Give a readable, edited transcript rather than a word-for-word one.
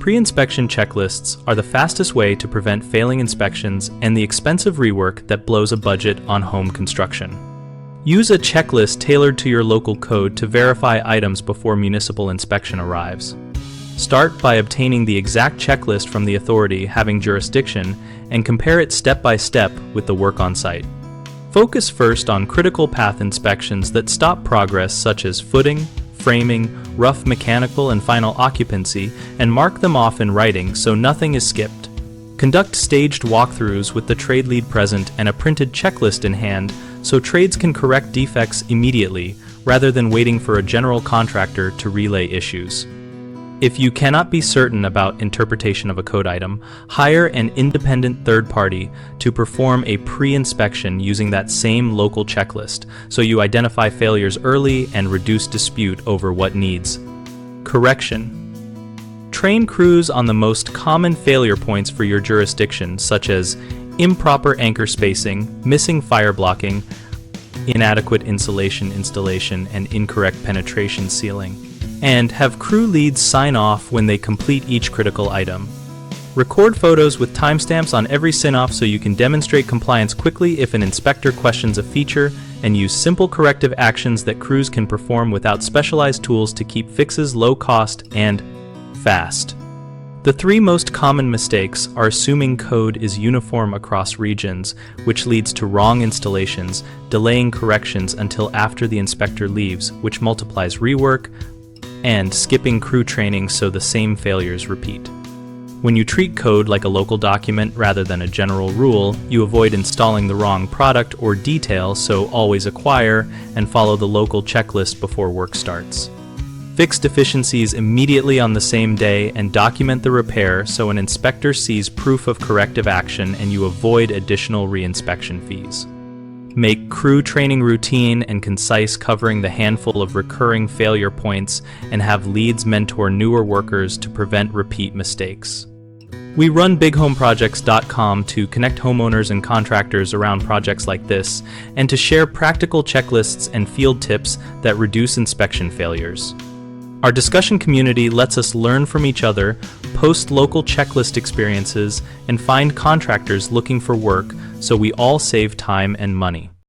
Pre-inspection checklists are the fastest way to prevent failing inspections and the expensive rework that blows a budget on home construction. Use a checklist tailored to your local code to verify items before municipal inspection arrives. Start by obtaining the exact checklist from the authority having jurisdiction and compare it step by step with the work on site. Focus first on critical path inspections that stop progress such as footing, framing, rough mechanical, and final occupancy, and mark them off in writing so nothing is skipped. Conduct staged walkthroughs with the trade lead present and a printed checklist in hand so trades can correct defects immediately rather than waiting for a general contractor to relay issues. If you cannot be certain about interpretation of a code item, hire an independent third party to perform a pre-inspection using that same local checklist so you identify failures early and reduce dispute over what needs. Correction. Train crews on the most common failure points for your jurisdiction, such as improper anchor spacing, missing fire blocking, inadequate insulation installation, and incorrect penetration sealing. And have crew leads sign off when they complete each critical item. Record photos with timestamps on every sign-off so you can demonstrate compliance quickly if an inspector questions a feature, and use simple corrective actions that crews can perform without specialized tools to keep fixes low cost and fast. The three most common mistakes are assuming code is uniform across regions, which leads to wrong installations, delaying corrections until after the inspector leaves, which multiplies rework, and skipping crew training so the same failures repeat. When you treat code like a local document rather than a general rule, you avoid installing the wrong product or detail, so always acquire and follow the local checklist before work starts. Fix deficiencies immediately on the same day and document the repair so an inspector sees proof of corrective action and you avoid additional reinspection fees. Make crew training routine and concise, covering the handful of recurring failure points, and have leads mentor newer workers to prevent repeat mistakes. We run bighomeprojects.com to connect homeowners and contractors around projects like this, and to share practical checklists and field tips that reduce inspection failures. Our discussion community lets us learn from each other, post local checklist experiences, and find contractors looking for work so we all save time and money.